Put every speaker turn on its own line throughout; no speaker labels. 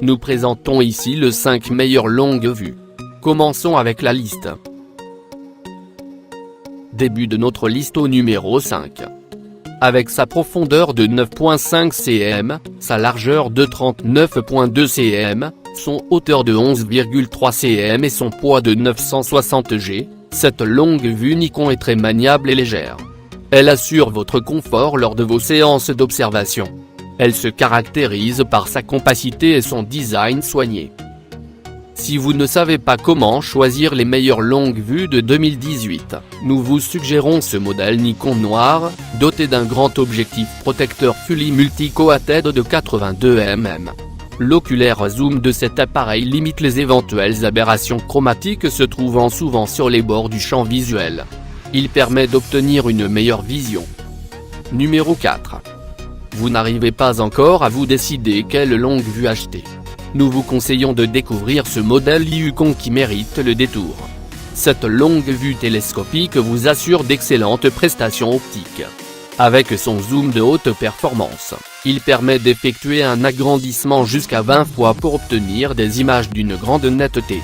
Nous présentons ici les 5 meilleures longues vues. Commençons avec la liste. Début de notre liste au numéro 5. Avec sa profondeur de 9,5 cm, sa largeur de 39,2 cm, son hauteur de 11,3 cm et son poids de 960 g, cette longue vue Nikon est très maniable et légère. Elle assure votre confort lors de vos séances d'observation. Elle se caractérise par sa compacité et son design soigné. Si vous ne savez pas comment choisir les meilleures longues vues de 2018, nous vous suggérons ce modèle Nikon noir, doté d'un grand objectif protecteur Fully Multi-Coated de 82 mm. L'oculaire zoom de cet appareil limite les éventuelles aberrations chromatiques se trouvant souvent sur les bords du champ visuel. Il permet d'obtenir une meilleure vision. Numéro 4. Vous n'arrivez pas encore à vous décider quelle longue vue acheter. Nous vous conseillons de découvrir ce modèle Yukon qui mérite le détour. Cette longue vue télescopique vous assure d'excellentes prestations optiques. Avec son zoom de haute performance, il permet d'effectuer un agrandissement jusqu'à 20 fois pour obtenir des images d'une grande netteté.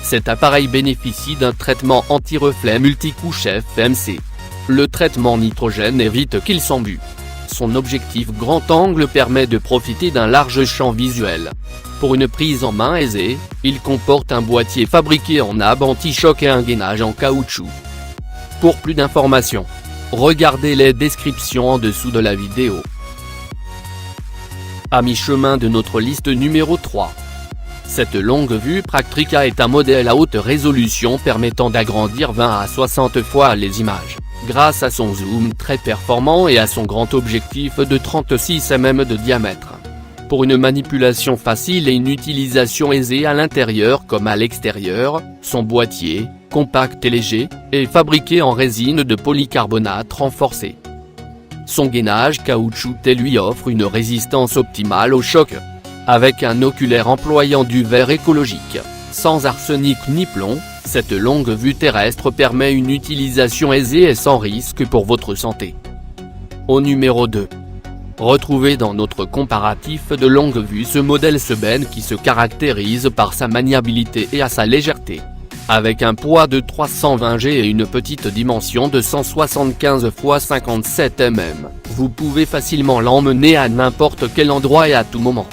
Cet appareil bénéficie d'un traitement anti-reflet multicouche FMC. Le traitement nitrogène évite qu'il s'embue. Son objectif grand angle permet de profiter d'un large champ visuel. Pour une prise en main aisée, il comporte un boîtier fabriqué en nab anti-choc et un gainage en caoutchouc. Pour plus d'informations, regardez les descriptions en dessous de la vidéo. À mi-chemin de notre liste numéro 3. Cette longue vue Praktrika est un modèle à haute résolution permettant d'agrandir 20 à 60 fois les images, grâce à son zoom très performant et à son grand objectif de 36 mm de diamètre. Pour une manipulation facile et une utilisation aisée à l'intérieur comme à l'extérieur, son boîtier, compact et léger, est fabriqué en résine de polycarbonate renforcée. Son gainage caoutchouté lui offre une résistance optimale au choc. Avec un oculaire employant du verre écologique, sans arsenic ni plomb, cette longue vue terrestre permet une utilisation aisée et sans risque pour votre santé. Au numéro 2. Retrouvez dans notre comparatif de longue vue ce modèle Seben qui se caractérise par sa maniabilité et à sa légèreté. Avec un poids de 320 g et une petite dimension de 175 x 57 mm, vous pouvez facilement l'emmener à n'importe quel endroit et à tout moment.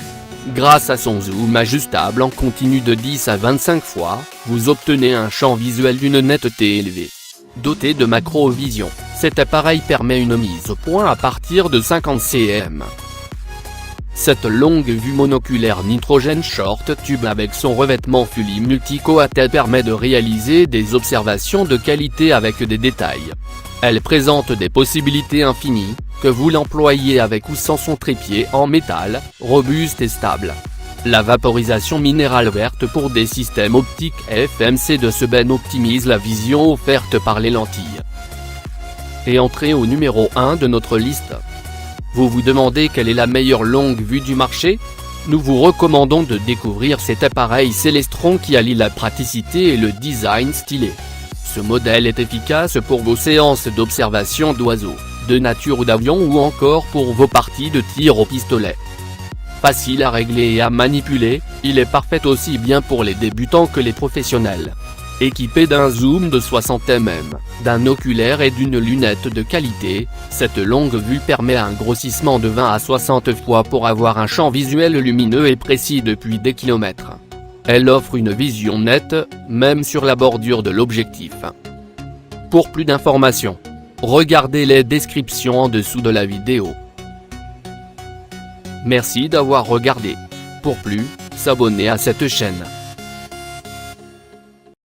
Grâce à son zoom ajustable en continu de 10 à 25 fois, vous obtenez un champ visuel d'une netteté élevée. Doté de macro-vision, cet appareil permet une mise au point à partir de 50 cm. Cette longue vue monoculaire nitrogène short tube avec son revêtement Fully Multi-Coated permet de réaliser des observations de qualité avec des détails. Elle présente des possibilités infinies, que vous l'employiez avec ou sans son trépied en métal, robuste et stable. La vaporisation minérale verte pour des systèmes optiques FMC de Seben optimise la vision offerte par les lentilles. Et entrez au numéro 1 de notre liste. Vous vous demandez quelle est la meilleure longue vue du marché? Nous vous recommandons de découvrir cet appareil Celestron qui allie la praticité et le design stylé. Ce modèle est efficace pour vos séances d'observation d'oiseaux, de nature ou d'avion ou encore pour vos parties de tir au pistolet. Facile à régler et à manipuler, il est parfait aussi bien pour les débutants que les professionnels. Équipé d'un zoom de 60 mm, d'un oculaire et d'une lunette de qualité, cette longue vue permet un grossissement de 20 à 60 fois pour avoir un champ visuel lumineux et précis depuis des kilomètres. Elle offre une vision nette, même sur la bordure de l'objectif. Pour plus d'informations, regardez les descriptions en dessous de la vidéo. Merci d'avoir regardé. Pour plus, s'abonner à cette chaîne.